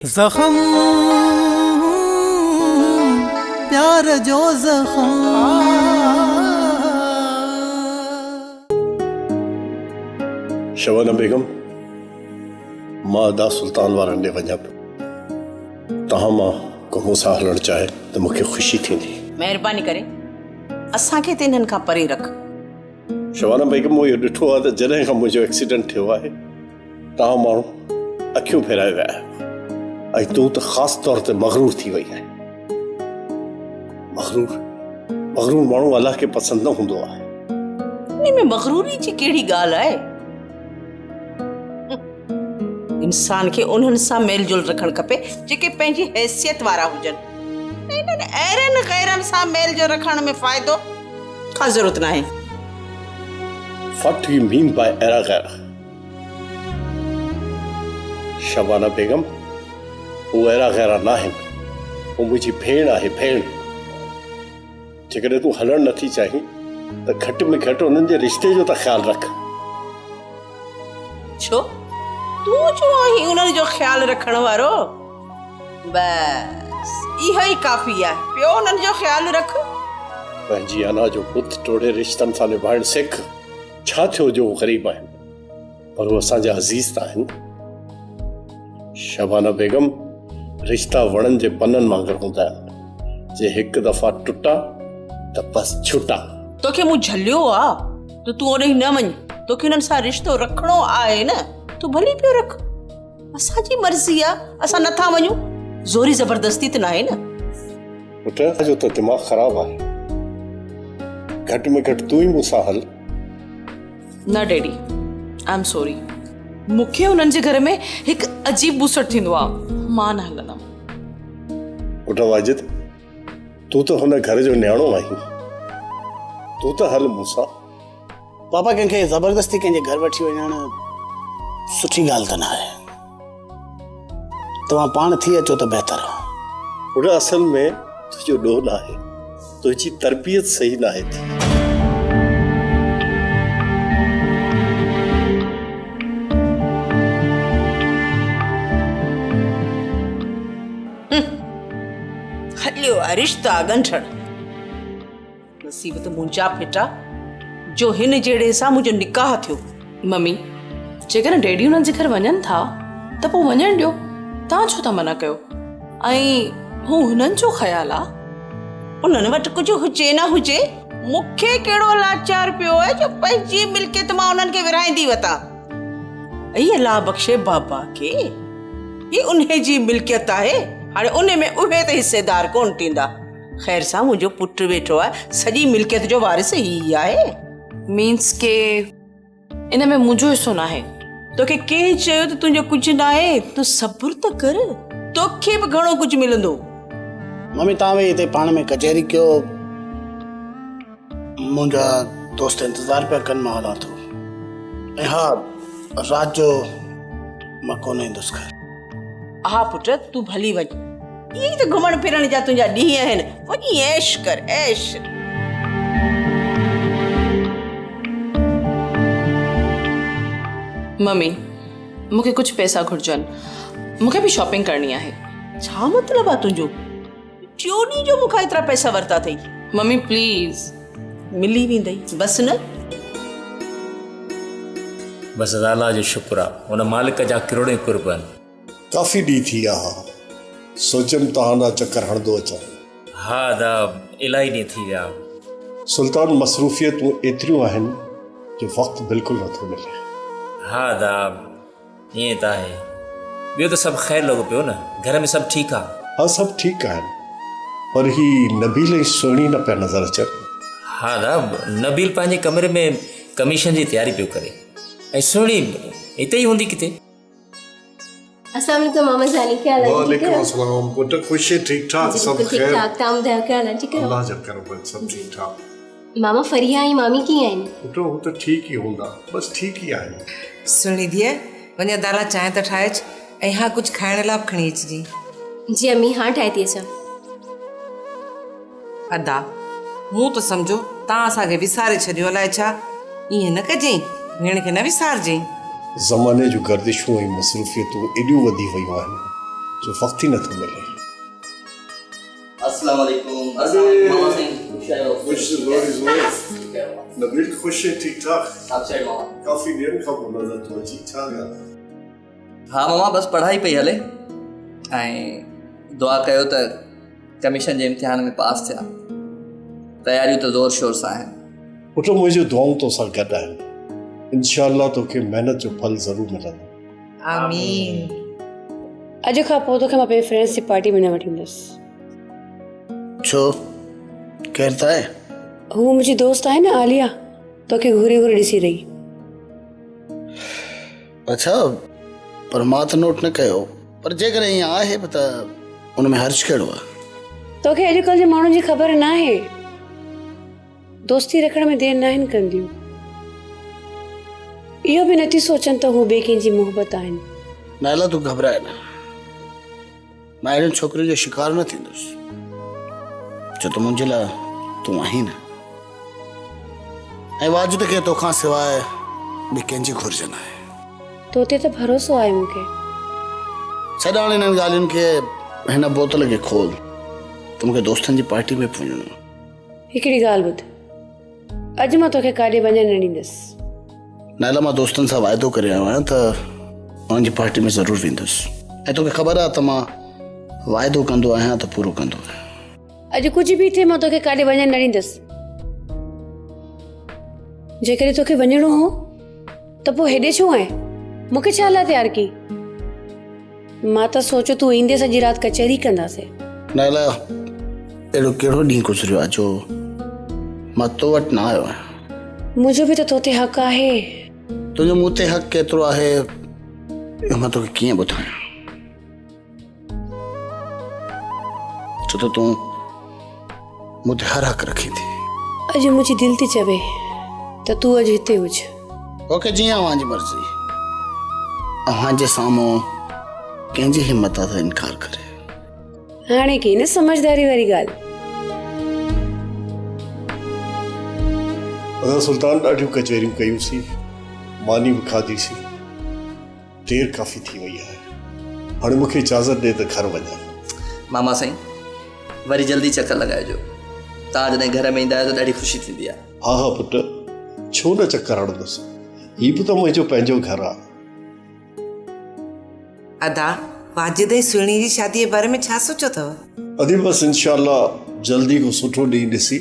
जख्म प्यार जो जख्म शबाना बेगम मां अदा सुल्तान वारनि ॾे वञा पियो। तव्हां मां को मूंसां हलणु चाहे त मूंखे ख़ुशी थींदी। महिरबानी करे असांखे त इन्हनि खां परे रख। शबाना बेगम मूं इहो ॾिठो आहे त जॾहिं खां मुंहिंजो एक्सीडेंट थियो आहे तव्हां माण्हू अखियूं फेराए विया आहियो ऐं तूं त ख़ासि तौर ते मग़रूर थी वई आहे। मग़रूर माण्हू अलाह खे पसंदि न हूंदो आहे। इन में मग़रूरी जी कहिड़ी ॻाल्हि आहे? इंसान खे उन्हनि सां मेल जोल रखणु खपे जेके पंहिंजी हैसियत वारा हुजनि। इन्हनि अहिड़नि गैरनि सां मेल जोल रखण में फ़ाइदो का ज़रूरत न आहे। What do you mean by अहिड़ा गैर? शबाना बेगम वो अहिड़ा गैर न आहिनि। वो मुंहिंजी भेण आहे, भेण। जेकॾहिं तूं हलणु नथी चाहीं त घटि में घटि उन्हनि जे रिश्ते जो त ख़्यालु रख। छो तूं जो आहीं उन्हनि जो ख़्यालु रखण वारो? बस इहो ई काफ़ी आहे। पियो उन्हनि जो ख़्यालु रख। पंहिंजी अना जो बुत टोड़े रिश्तनि सां निभाइणु सिख। छा थियो जो ग़रीब आहिनि पर उहे असांजा अज़ीज़ त आहिनि। शबाना बेगम रिश्ता वणनि जे पननि वांगुरु हूंदा आहिनि। जे हिकु दफ़ा टुटा त बस छुटा। तोखे मूं झलियो आहे त तूं ओॾे न वञ। तोखे हुननि सां रिश्तो रखणो आहे न, तूं भली पियो रख। असांजी मर्ज़ी आहे, असां नथा वञूं। ज़ोरी ज़बरदस्ती त न आहे न। पुट जो त दिमाग़ ख़राबु आहे। घटि में घटि तूं ई मूंसां हल। न डैडी, आई एम सॉरी। मूंखे हुननि जे घर में हिकु अजीब बुसट थींदो आहे। मां न हलंदमि। पुट वाजिद तूं त हुन घर जो न्याणो आहीं। तूं त हल मूंसां। पापा कंहिंखे ज़बरदस्ती कंहिंजे घर वठी वञण सुठी ॻाल्हि त न आहे। तव्हां पाण थी अचो त बहितर आहे। पुट असल में तुंहिंजो ॾोह न आहे, तुंहिंजी तरबियत सही न आहे थी। हलियो आहे रिश्ता ॻंढण। नसीब त मुंहिंजा फिटा जो हिन जहिड़े सां मुंहिंजो निकाह थियो। मम्मी, जेकॾहिं डैडी हुननि जे घर वञनि था त पोइ वञणु ॾियो। तव्हां छो था मना कयो? ऐं हू हुननि जो ख़्यालु आहे। उन्हनि वटि कुझु हुजे न हुजे, मूंखे कहिड़ो लाचार पियो आहे जो पंहिंजी मिल्कियत मां उन्हनि खे विराईंदी वतां। ऐं अलाह बख़्शे बाबा खे ही उन जी मिल्कियत आहे। हाणे उन में उहे त हिसेदार कोन थींदा। ख़ैर सां मुंहिंजो पुटु वेठो आहे, सॼी मिल्कियत जो वारिस ही आहे। मीन्स के इन में मुंहिंजो हिसो न आहे। तोखे कंहिं चयो त तुंहिंजो कुझु न आहे? तूं सब्र त कर, तोखे बि घणो कुझु मिलंदो। मम्मी तव्हां वेही हिते पाण में कचहरी कयो। मुंहिंजा दोस्त इंतज़ारु पिया कनि, मां हलां थो। ऐं हा, राति जो मां कोन ईंदुसि घर। हा पुट, तूं भली वञ। इहे त घुमण फिरण जा तुंहिंजा ॾींहं आहिनि। वञी ऐश कर, ऐश। मम्मी, मूंखे कुझु पैसा घुरिजनि। मूंखे बि शॉपिंग करणी आहे। छा मतिलबु आहे तुंहिंजो? टियों ॾींहं जो मूंखां एतिरा पैसा वरिता अथई। Mummy please. मिली वेंदई, बसि न। बसि अल्लाह जो शुक्र आहे, हुन मालिक जा किरोड़े कुर्बान। काफ़ी ॾींहं थी विया हा, सोचियमि तव्हां ॾांहुं चकर हणंदो अचां। हा दा, इलाही ॾींहं थी विया। सुल्तान मसरूफ़ियतूं एतिरियूं आहिनि जो वक़्तु बिल्कुलु नथो मिले। हा दा, ईअं त आहे। ॿियो त सभु ख़ैरु लॻो पियो न? घर में सभु ठीकु आहे? हा सभु ठीकु आहिनि, पर ही नबील ऐं सुहिणी न पिया नज़र अचनि। हा दा, नबील पंहिंजे कमरे में कमीशन जी तयारी पियो करे ऐं सुहिणी हिते ई हूंदी किथे। अस्सलाम वालेकुम मामा जानी, क्या हाल है? वालेकुम अस्सलाम। पुट खुश है? ठीक ठाक सब ठीक खैर? ठाक। ताम दा क्या हाल है? ठीक है अल्लाह जा करम सब ठीक ठाक। मामा फरिया आई मामी की आइन? पुट वो तो ठीक ही हूंदा, बस ठीक ही आहिनि। सुणी धीअ, वञा दाला चांहि त ठाहे अच ऐं हा कुझु खाइण लाइ बि खणी अचिजांइ। जी अम्मी, हाँ ठाहे थी अचां। अदा, मूं त सम्झो तव्हां असांखे विसारे छॾियो, अलाए छा। ईअं न कजांइ, भेण खे न विसारजांइ। ज़माने जूं गर्दिशूं ऐं मसरूफ़ियतूं एॾियूं वधी वियूं आहिनि जो वक्त ही नथो मिले। अस्सलाम वालेकुम। नबील खुश है, ठीक ठाक? आप साइड मामा। काफी देर खां पोइ नज़र तो अची, छा ॻाल्हि? हाँ मामा, बस पढ़ाई पई हले ऐं दुआ कयो त कमीशन जे इम्तिहान में पास थिया। तयारियूं त ज़ोर शोर सां आहिनि। पुट मुंहिंजूं दुआऊं तोसां गॾु आहिनि। इंशाअल्लाह तोखे महिनत जो फल ज़रूर मिलंदो। आमीन। अॼु खां पोइ तोखे मां पंहिंजे फ्रेंड्स जी पार्टी में न वठींदसि। छो केरु त आहे? हू मुंहिंजी दोस्त आहे न आलिया, तोखे घूरे घूरे ॾिसी रही। अच्छा, पर मां त नोट न कयो, पर जेकर ईअं आहे त उन में हर्ज कहिड़ो आहे? तोखे अॼुकल्ह जे माण्हुनि जी ख़बर न आहे, दोस्ती रखण में देरि न आहिनि कंदियूं। इहो बि नथी सोचनि त हू ॿिए कंहिंजी मोहबत आहिनि। नाला तूं घबराए न, मां अहिड़ियुनि छोकिरियुनि जो शिकार न थींदुसि, छो त मुंहिंजे लाइ तूं आहीं न। ऐं वाजिद खे तोखां सवाइ ॿी कंहिंजी घुर्ज न आहे। तो ते त भरोसो आहे मूंखे। छॾ हाणे हिननि ॻाल्हियुनि खे, हिन बोतल खे खोल त मूंखे दोस्तनि जी पार्टी में वञिणो। हिकिड़ी ॻाल्हि ॿुध, अॼु मां तोखे काॾे वञण न ॾींदसि। नाला मां दोस्तनि सां वाइदो करे आयो आहियां त उन्हनि जी पार्टी में ज़रूरु वेंदुसि, ऐं तोखे ख़बर आहे त मां वाइदो कंदो आहियां त पूरो कंदो आहियां। अॼु कुझु बि थिए, मां तोखे काॾे वञण न ॾींदसि। जेकॾहिं तोखे वञिणो हो त पोइ हेॾे छो आहे? मूंखे छा लाइ तयारु की? मां त सोचो तूं ईंदे सॼी राति कचहरी कंदासीं। नाला अहिड़ो कहिड़ो ॾींहुं गुज़रियो आहे जो मां तो वटि न आयो आहियां? मुंहिंजो बि त तो ते हक़ आहे। तुंहिंजो मूं ते हक़ केतिरो आहे इहो मां तोखे कीअं ॿुधायां, छो त तूं मूं ते हर हक़ रखी थी। अॼु मुंहिंजी दिलि थी चवे त तूं अॼु हिते हुज। ओके, जीअं अव्हांजी मर्ज़ी। अव्हांजे साम्हूं कंहिंजी हिमत आहे त इनकार करे। हाणे की न समझदारी वारी ॻाल्हि। अदा सुल्तान ॾाढियूं कचहरियूं कयूंसीं, मानी बि खाधीसीं, देरि काफ़ी थी वई आहे। हाणे मूंखे इजाज़त ॾे त घर वञां। मामा साईं, वरी जल्दी चकर लॻाइजो। तव्हां जॾहिं घर में ईंदा आहियो त ॾाढी ख़ुशी थींदी आहे। हा हा पुट, छो न चकर हणंदुसि, हीउ बि त मुंहिंजो पंहिंजो घर आहे। अदा, वाजिद ऐं सुहिणी जी शादीअ जे बारे में छा सोचियो अथव? अदी बसि इंशाअल्लाह जल्दी को सुठो ॾींहुं ॾिसी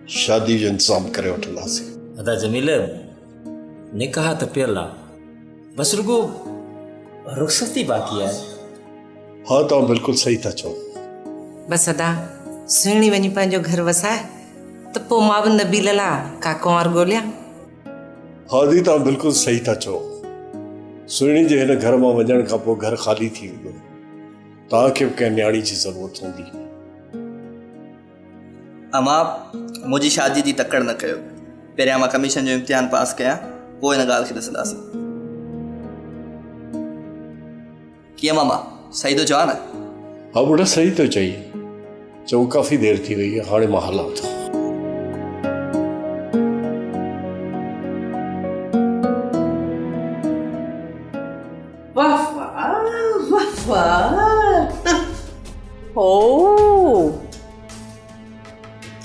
शादी जो इंतज़ाम करे वठंदासीं। अदा जमील, निकाह त पियल आहे, बसि रुगो रुख़सती बाक़ी आहे। हा, तव्हां बिल्कुलु सही था चओ। बसि अदा, सुहिणी वञी पंहिंजो घर वसाए त पोइ मां बि नबील लाइ का कुंवार ॻोल्हियां। हा दी, तव्हां बिल्कुलु सही था चओ। सुहिणी जे हिन घर मां वञण खां पोइ घर ख़ाली थी वेंदो, तव्हांखे बि कंहिं न्याणी जी ज़रूरत हूंदी। अमा, मुंहिंजी शादी जी तकड़ न कयो। पहिरियां मां कमीशन जो इम्तिहान पास कयां, पोइ हिन ॻाल्हि खे ॾिसंदासीं। कीअं मामा, सही थो चवां न? हा बुढ़ा, सही थो चई। चऊं काफ़ी देरि थी वई आहे, हाणे मां हलां थो। वाह वाह वाह वाह। ओ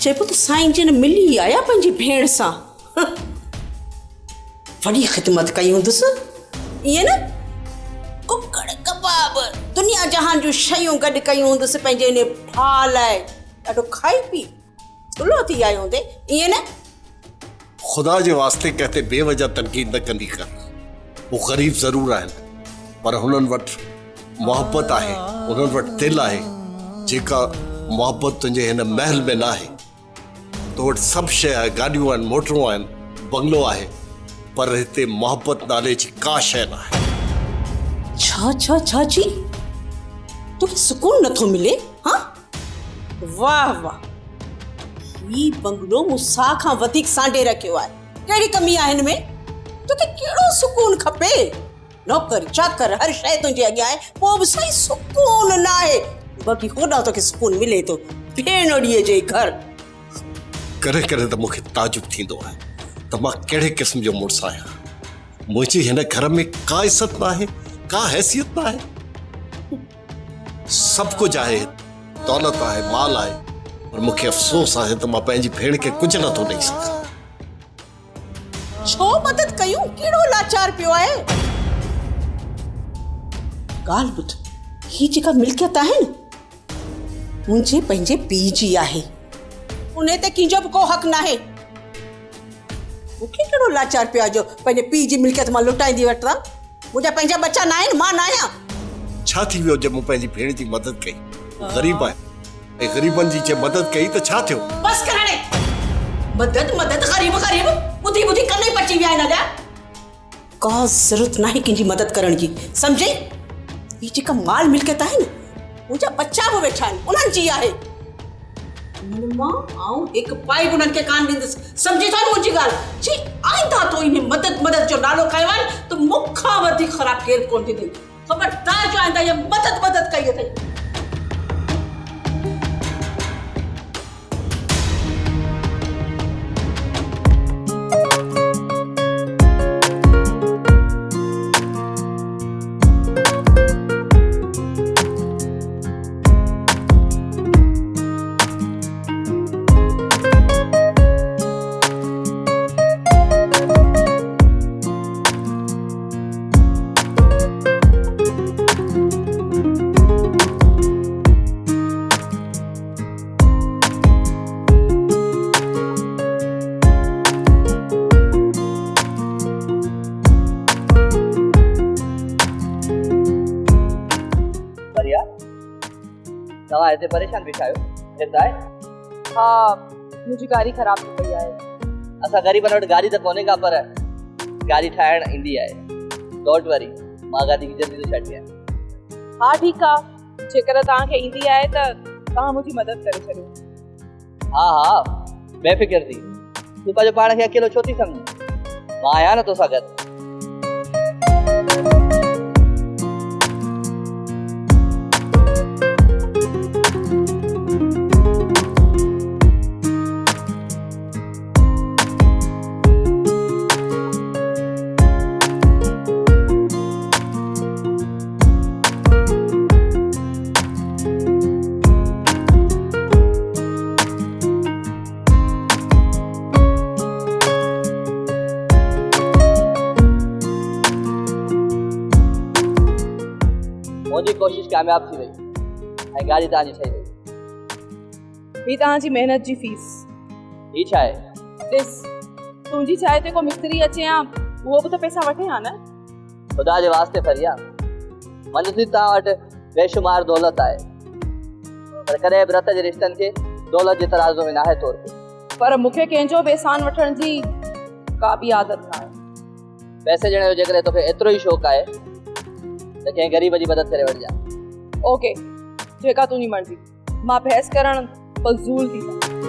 चइबो त साईं जिन मिली आया पंहिंजी भेण सां, वॾी ख़िदमत कई हूंदुसि। ईअं न, कुकड़ कबाब दुनिया जहान जूं शयूं गॾु कयूं हूंदुसि पंहिंजे इन भाउ लाइ। ॾाढो खाई पी थुलो थी आयो हूंदे, ईअं न? खुदा जे वास्ते कहते बेवजह तनक़ीद न कंदी कर। वो ग़रीब ज़रूर आहिनि, पर हुननि वटि मोहबत आहे, हुननि वटि दिलि आहे, जेका मोहबत तुंहिंजे हिन महल में न आहे। तो वटि सभु शइ आहे, गाॾियूं आहिनि, मोटरूं आहिनि, बंगलो आहे, पर हिते मोहबत नाले जी का शइ न आहे। छा जी तोखे सुकून नथो मिले? हाँ, वाह वाह, ही बंगलो मूंसां खां वधीक सांडे रखियो आहे। कहिड़ी कमी आहे हिन में? तोखे कहिड़ो सुकून खपे? नौकर चाकर हर शइ तुंहिंजे अॻियां आहे, पोइ बि सही सुकून न आहे। बाक़ी होॾां तोखे सुकून मिले थो भेणड़ीअ जे घर। करे करे त मूंखे ताजुब थींदो आहे त मां कहिड़े क़िस्म जो मुड़ुसु आहियां। मुंहिंजी हिन घर में का इज़त न आहे, का हैसियत न आहे। सब कुछ आहे, दौलत आहे, माल आहे, पर मूंखे अफ़सोस आहे त मां पंहिंजी भेण खे कुझु नथो ॾेई सघां। छो मदद कयूं? कहिड़ो लाचार पियो आहे? ॻाल्हि ॿुध, ही जेका मिल्कियत आहे न, मुंहिंजे पंहिंजे पीउ जी आहे, उन ते कंहिंजो बि को हक़ नाहे। मूंखे कहिड़ो लाचार पियो आहे जो पंहिंजे पीउ जी मिल्कियत मां लुटाईंदी वठां? मुंहिंजा पंहिंजा बच्चा न आहिनि, मां न आहियां। छा थी वियो जे मूं पंहिंजी भेण जी मदद कई? ग़रीब आहे ऐं ग़रीबनि जी जे मदद कई त छा थियो? बस कर हाणे। मदद मदद, ग़रीब ग़रीब, ॿुधी ॿुधी कन ई पची विया आहिनि। अॻियां का ज़रूरत नाहे कंहिंजी मदद करण जी, सम्झे? ही जेका माल मिल्कियत आहे न, मुंहिंजा बच्चा बि वेठा आहिनि, उन्हनि जी आहे। मां आऊं हिकु पाई बि उन्हनि खे कान ॾींदसि, सम्झी थो मुंहिंजी ॻाल्हि? जी आईंदा तो इन मदद मदद जो नालो खयो आहे त मूंखां वधीक ख़राबु केरु कोन थींदी। ख़बरदार जो आईंदा इहा मदद मदद कई अथई। तव्हां हिते परेशान वेठा आहियो? हिते आहे? हा, मुंहिंजी गाड़ी ख़राब थी पई आहे। असां ग़रीबनि वटि गाॾी त कोन्हे का, पर गाॾी ठाहिण ईंदी आहे। डोंट वरी, मां गाॾी खे जल्दी थो छॾी आहे। हा ठीकु आहे, जेकर तव्हांखे ईंदी आहे त तव्हां मुंहिंजी मदद करे छॾियो। हा हा, बेफ़िक्र थी, तूं पंहिंजो पाण खे अकेलो छो थी सम्झी? मां आहियां न तोसां गॾु। मुंहिंजी कोशिश कामयाब थी वई ऐं गाॾी तव्हांजी ठही वई। ही तव्हांजी महिनत जी फीस। ही छा आहे? ॾिस, तुंहिंजी चाहे ते को मिस्त्री अचे या उहो बि त पैसा वठे हा न? ख़ुदा जे वास्ते फरिया, मन थी तव्हां वटि बेशुमार दौलत आहे, पर कॾहिं बि रत जे रिश्तनि खे दौलत जे तराज़ो में नाहे तोड़े। पर मूंखे कंहिंजो बि एहसान वठण जी का बि आदत न आहे। पैसे ॾियण जो जेकॾहिं तोखे एतिरो ई शौक़ु आहे त कंहिं ग़रीब जी मदद करे वठिजांइ। ओके, जेका तुंहिंजी मर्ज़ी। मां बहस करण फज़ूल थी सघां।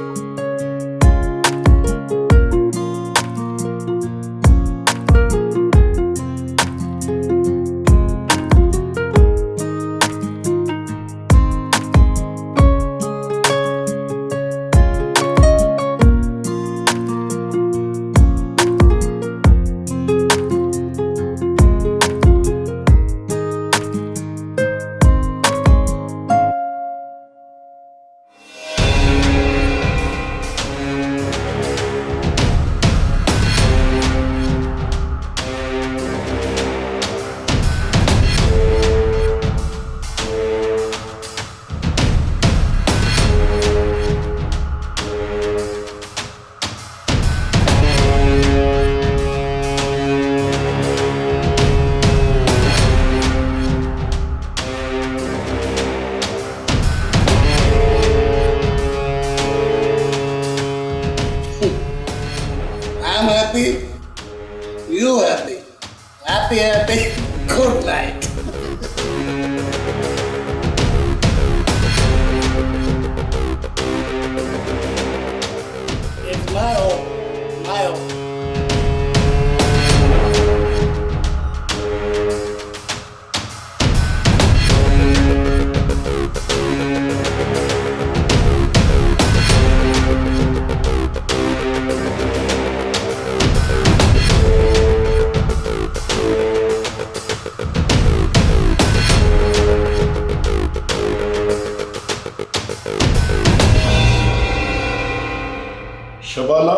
शबाना,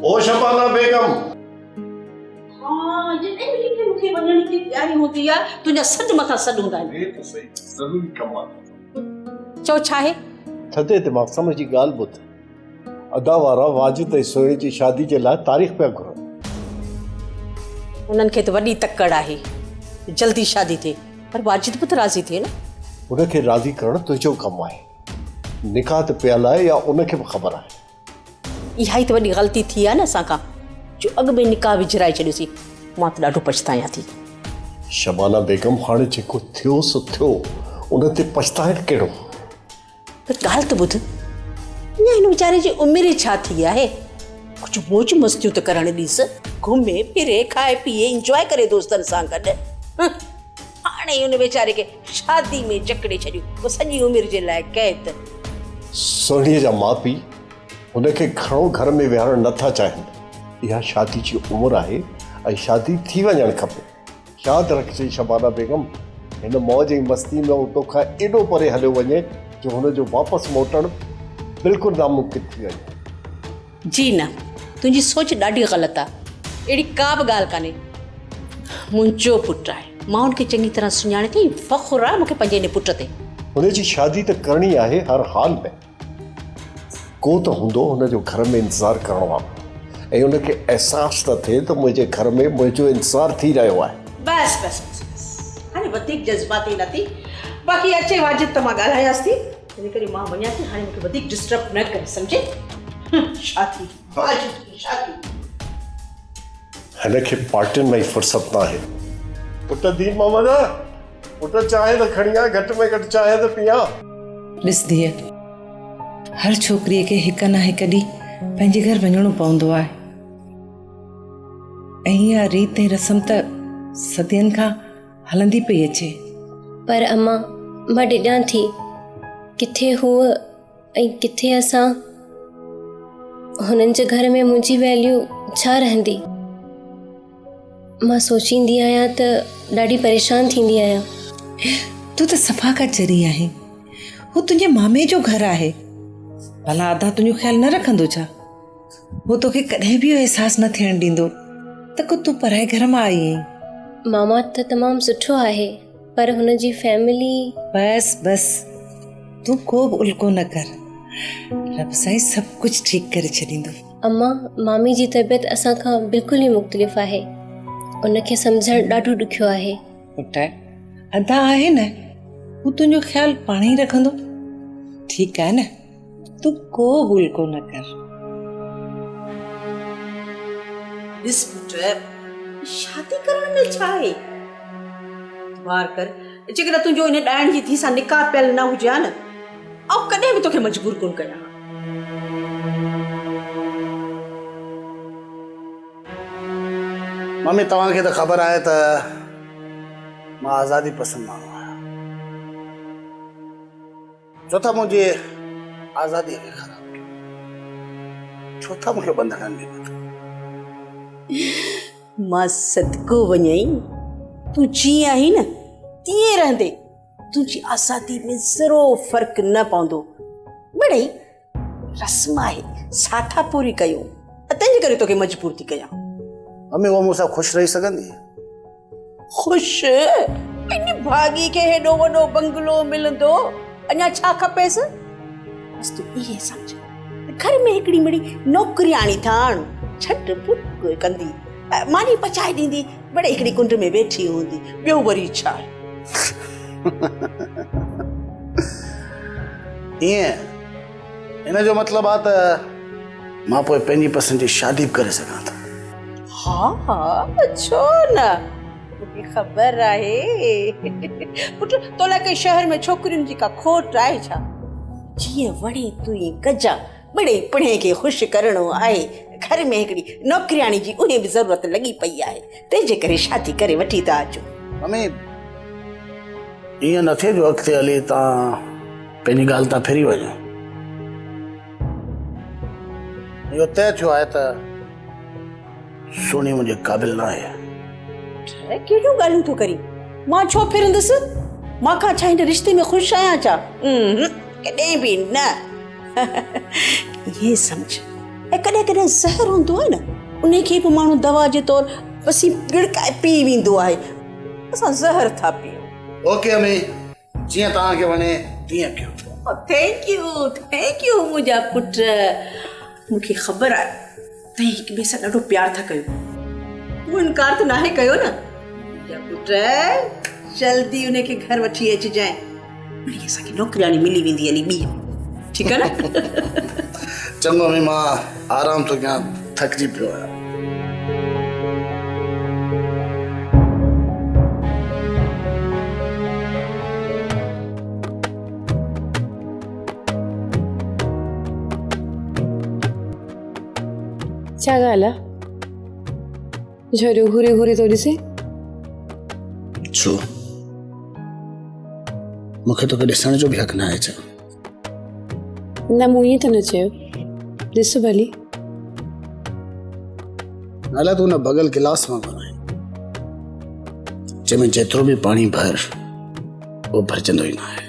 ओ शबाना बेगम। हाँ जॾहिं बि कंहिंखे मूंखे वञण जी तयारी हूंदी आहे तुंहिंजा सॾ मथां सॾ हूंदा आहिनि। ये तो सही, ज़रूरी कम आहे। चओ छा आहे? थधे दिमाग़ सां मुंहिंजी ॻाल्हि ॿुध। अदा वारा वाजिद ऐं सुहिणी जी शादी जे लाइ तारीख़ पिया घुरनि। उन्हनि खे त वॾी तकड़ आहे जल्दी शादी थिए, पर वाजिद बि त राज़ी थिए न। उनखे राज़ी करणु तुंहिंजो कमु आहे। निकाह ते पियल आहे या उनखे बि ख़बर आहे? इहा ई त वॾी ग़लती थी आहे न असां खां, जो अॻु में निकाह विझराए छॾियोसीं। मां त ॾाढो पछतायां थी। शबाना बेगम, हाणे जेको थियो सो थियो, उन ते पछताइण कहिड़ो? पर ॻाल्हि त ॿुध, अञा हिन वीचारे जी उमिरि छा थी आहे? कुझु मौज मस्तियूं त करणु ॾीस, घुमे फिरे, खाए पीए, इंजॉय करे दोस्तनि सां गॾु। हाणे हुन वीचारे खे शादी में जकड़े छॾियो, पोइ सॼी उमिरि जे लाइ कैद। सोणीअ जा माउ पीउ हुनखे घणो घर में विहारणु नथा चाहिनि। इहा शादी जी उमिरि आहे ऐं शादी थी वञणु खपे। यादि रखिजे शबाना बेगम, हिन मौज ऐं मस्ती में उतो खां एॾो परे हलियो वञे जो हुनजो वापसि मोटणु बिल्कुलु नामुमकिन थी वञे। जी न, तुंहिंजी सोच ॾाढी ग़लति आहे। अहिड़ी का बि ॻाल्हि कान्हे। मुंहिंजो पुटु आहे, मां हुनखे चङी तरह सुञाणे थी। फ़ख़ुरु आहे मूंखे पंहिंजे हिन पुट ते। हुनजी शादी त करणी आहे हर हाल में। को त हूंदो हुनजो घर में इंतज़ारु करिणो आहे ऐं हुनखे अहसासु त थिए त मुंहिंजे घर में मुंहिंजो इंतज़ारु थी रहियो आहे। बस बस बस बस, हाणे वधीक जज़्बाती न थी। बाक़ी अचे वाजिद त मां ॻाल्हायांसि थी, इन करे मां वञां थी। हाणे मूंखे वधीक डिस्टर्ब न करे, सम्झे? शादी वाजिद जी शादी। हिनखे पार्टियुनि में ई फ़ुर्सत न आहे। पुट दीन मोहम्मद, पुट चांहि त खणी आ, घटि में घटि चांहि त पियां। ॾिस धीअ, हर छोकिरीअ खे हिकु न हिकु ॾींहुं पंहिंजे घर वञिणो पवंदो आहे ऐं इहा रीत ऐं रस्म त सदियनि खां हलंदी पई अचे। पर अम्मा, मां ॾिॼां थी किथे हूअ ऐं किथे असां। हुननि जे घर में मुंहिंजी वैल्यू छा रहंदी? मां सोचींदी आहियां त ॾाढी परेशान थींदी आहियां। तूं त सफ़ा का चरी आहीं। हू तुंहिंजे मामे जो घर आहे। भला आधा तुंहिंजो ख़्यालु न रखंदो छा? हू तोखे कॾहिं बि इहो अहसासु न थियणु ॾींदो त को तूं पराए घर मां आई आहीं। मामा त तमामु सुठो आहे, पर हुनजी फैमिली। बस बस, तूं को बि उल्को न कर। रब साईं सभु कुझु ठीकु करे छॾींदो। अम्मा, मामी जी तबियत असां खां बिल्कुलु ई मुख़्तलिफ़ आहे। उनखे सम्झणु ॾाढो ॾुखियो आहे। पुट अदा आहे न, हू तुंहिंजो ख़्यालु पाण ई रखंदो। ठीकु आहे न, तूं को बि उल्को न कर। ॾिस पुट, शादी करण में छा आहे? वार कर, जेकॾहिं तुंहिंजो हिन ॾाइण जी थी सां निकाह पियल न हुजे हा न, ऐं कॾहिं बि तोखे मजबूर कोन कयां। मम्मी, तव्हांखे त ख़बर आहे त मां आज़ादी पसंदि माण्हू आहियां। छो था मुंहिंजी आज़ादीअ खे ख़राबु कयो? छो था मूंखे बंधननि में ॿधो? मां सदको वञई, तूं जीअं आहीं न तीअं रहंदे तुंहिंजी आज़ादी में ज़रो फ़र्क़ु न पवंदो। मिड़ई रस्म आहे, साठा पूरी कयूं, तंहिंजे करे तोखे मजबूर थी कयां। मम्मी, उहा मूंसां ख़ुशि रही सघंदी? ख़ुशि? पंहिंजी भाॻी खे हेॾो वॾो बंगलो मिलंदो, अञा छा खपेसि? बसि तूं इहे सम्झ, घर में हिकिड़ी मिड़ी नौकरियाणी थाण, झटि पुट कंदी, मानी पचाए ॾींदी, बड़े हिकिड़ी कुंड में वेठी हूंदी, ॿियो वरी छा? ईअं हिन जो मतिलबु आहे त मां पोइ पंहिंजी पसंदि जी शादी बि करे सघां थो। हाँ, छो न, मूंखे ख़बर आहे। पुट, तो लाइ शहर में छोकिरियुनि जी का खोट आहे छा? जीअं वणे तूं ई कजा, बड़े पिणे खे ख़ुशि करिणो आहे। घर में हिकिड़ी नौकरियाणी जी उहे बि ज़रूरत लॻी पई आहे, तंहिंजे करे शादी करे वठी था अचो। मम्मी, ईअं न थिए जो अॻिते हली तव्हां पंहिंजी ॻाल्हि तां फिरी वञो। इहो तय थियो आहे त सुहिणी मुंहिंजे क़ाबिल न आहे। कहिड़ियूं ॻाल्हियूं थो करी? मां छो फिरंदसि? मां खां छा हिन रिश्ते में ख़ुशि आहियां छा? कॾहिं बि न। ये समझ, ऐं कॾहिं कॾहिं ज़हर हूंदो आहे न, उन खे बि माण्हू दवा जे तौरु बसी गिड़काए पी वेंदो आहे। असां ज़हर था पियूं। ओके अम्मी, जीअं तव्हांखे वणे तीअं कयो। थैंक यू मुंहिंजा पुट। मूंखे ख़बर आहे तव्हां हिक ॿिए सां ॾाढो प्यार था कयो, मूं इनकार त नाहे कयो न। मुंहिंजा पुट जल्दी उनखे घर वठी अचिजांइ, उनखे असांखे नौकरियाणी मिली वेंदी हली ॿी, ठीकु आहे न? चङो अम्मी, मां आराम थो कयां, थकिजी पियो आहियां। छा ॻाल्हि आहे? छो रुहूरे हुरे थो ॾिसे? छो मूंखे तोखे ॾिसण जो बि हक़ न आहे छा? न, मूं ईअं त न चयो, ॾिस भली। अलाए तूं न बगल गिलास मां बनाए जंहिंमें जेतिरो बि पाणी भर उहो भरजंदो ई न आहे।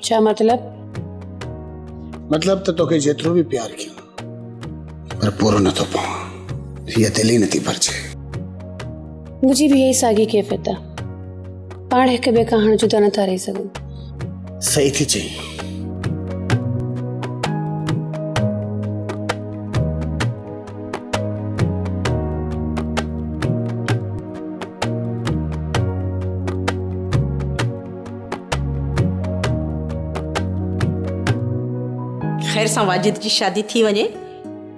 छा मतिलब? मतलब त तोखे जेतिरो बि प्यार कयां पर पूरो नथो पवां, हीअ दिल ई नथी भरजे। मुंहिंजी बि इहा ई साॻी कैफ़ियत आहे, पाण हिक ॿिए खां हाणे जुदा नथा रही सघूं। सही थी चई। ख़ैर सां वाजिद जी शादी थी वञे,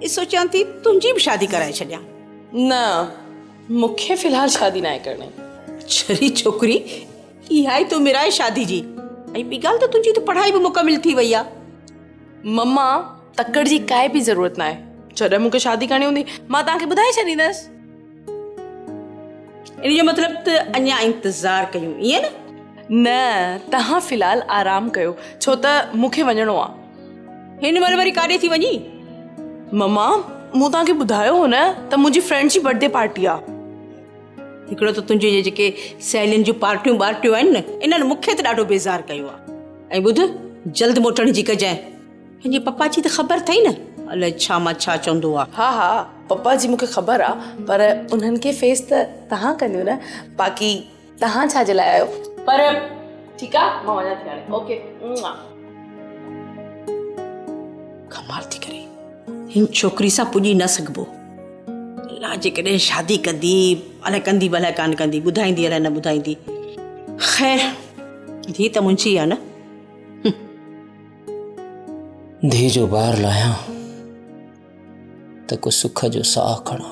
सोचां थी तुंहिंजी बि शादी कराए छॾियां। न, मूंखे फ़िलहाल शादी नाहे करणी। छरी छोकिरी, इहा ई तो मिराए शादी जी। ऐं ॿी ॻाल्हि त तुंहिंजी त पढ़ाई बि मुकमिल थी वई आहे। मम्मा, तकड़ जी काई बि ज़रूरत नाहे। जॾहिं मूंखे शादी करणी हूंदी मां तव्हांखे ॿुधाए छॾींदसि। इन जो मतिलब त अञा इंतज़ार कयूं, ईअं न? न, तव्हां फ़िलहाल आराम कयो, छो त मूंखे वञिणो आहे। हिन महिल वरी काॾे थी वञी? मम्मा, मूं तव्हांखे ॿुधायो हो न त मुंहिंजी फ्रेंड जी बर्थडे पार्टी आहे। हिकिड़ो त तुंहिंजे जेके सहेलियुनि जूं पार्टियूं आहिनि न, इन्हनि मूंखे त ॾाढो बेज़ार कयो आहे। ऐं ॿुध, जल्द मोटण जी कजांइ। पंहिंजे पप्पा जी त ख़बर अथई न, अलाए छा मां छा चवंदो आहे। हा हा, पप्पा जी मूंखे ख़बर आहे, पर उन्हनि खे फेस त तव्हां कंदियूं न, बाक़ी तव्हां छा जे लाइ आहियो। पर ठीकु आहे, मां वञा थी हाणे। ओके। कमाल थी करे, हिन छोकिरी सां पुॼी न सघिबो। अलाए जेकॾहिं शादी कंदी, अलाए कंदी भला कान कंदी, ॿुधाईंदी अलाए न ॿुधाईंदी। ख़ैर, धीउ त मुंहिंजी आहे न। धीउ जो ॿार लाहियां त को सुख जो साह खणा।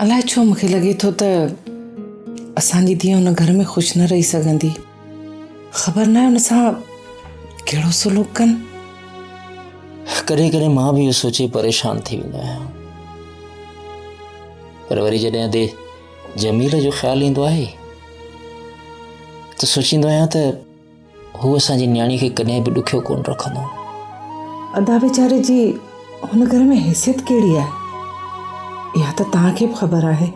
अलाए छो मूंखे लॻे थो त असांजी धीउ हुन घर में ख़ुशि न रही सघंदी। ख़बर न आहे हुन सां कहिड़ो सलूक कनि। कॾहिं कॾहिं मां बि इहो सोचे परेशान थी वेंदो आहियां, पर वरी जॾहिं दे जमील जो ख़्यालु ईंदो आहे त सोचींदो आहियां त हू असांजी न्याणी खे कॾहिं बि ॾुखियो कोन रखंदो। अदा वीचारे जी हुन घर में हैसियत कहिड़ी आहे, इहा त तव्हांखे बि ख़बर आहे।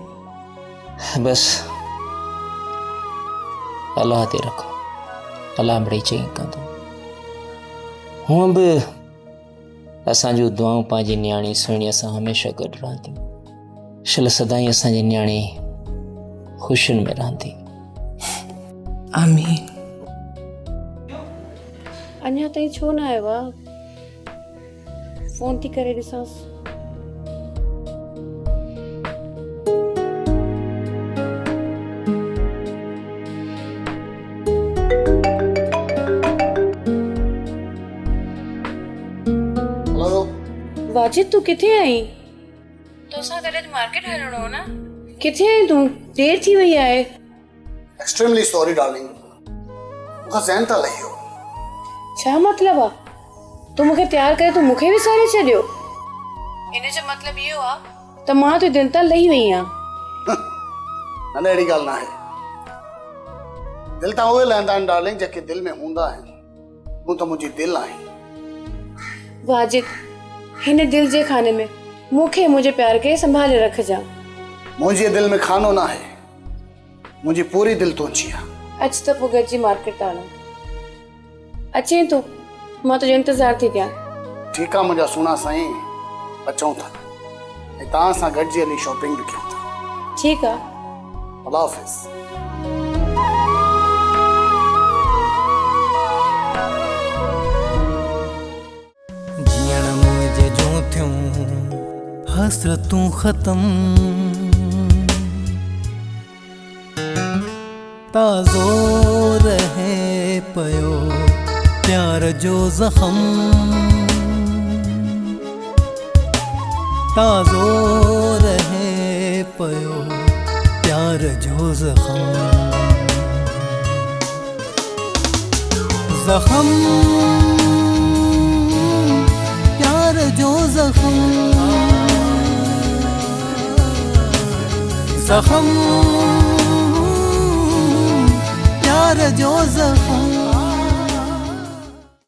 बसि अलाह ते रखो, अलाह मिड़ई चई कंदो। हूअं बि असांजूं दुआऊं पंहिंजी न्याणी सुहिणीअ सां हमेशह गॾु रहंदियूं। शल सदाईं असांजी न्याणी ख़ुशियुनि में रहंदी। आमीन। अञा ताईं छो न आयो आहे? फोन थी करे ॾिसांसि। वाजिद, तू किथे आई? तोसां गॾु मार्केट हलणो हो न? किथे आई तूं? देर थी वई आहे। एक्सट्रीमली सॉरी डार्लिंग, मूंखां ज़हन था लही वियो। छा मतिलबु आहे? तूं मूंखे तयारु करे तूं मूंखे विसारे छॾियो? इन जो मतिलबु इहो आहे त मां तुंहिंजे दिलि तां लही वई आहियां। न अहिड़ी ॻाल्हि न आहे। दिलि तां उहे लहंदा आहिनि डार्लिंग जेके दिलि में हूंदा आहिनि। तूं त मुंहिंजी दिलि आहीं। वाजिद, हिन दिल जे खाने में मूंखे मुंहिंजे प्यार खे संभाले रखजांइ। मुंहिंजी दिलि में खानो न आहे, मुंहिंजी पूरी दिलि तुंहिंजी आहे। अच त पोइ गॾिजी मार्केट था हलूं। अचें तूं, मां तुंहिंजो इंतज़ारु थी कयां। ठीकु आहे मुंहिंजा सुहिणा साईं, अचूं था ऐं तव्हां सां गॾिजी हली शॉपिंग बि कयूं था। ठीकु आहे। अल्लाह हाफ़िज़। जीअण मुंहिंजे जो थियूं हसरतूं ख़तम, ताज़ो रहे पियो प्यार जो ज़ख़म, ताज़ो रहे पियो प्यार जो ज़ख़म, ज़ख़म प्यार जो ज़ख़म, ज़ख़म प्यार जो ज़ख़म।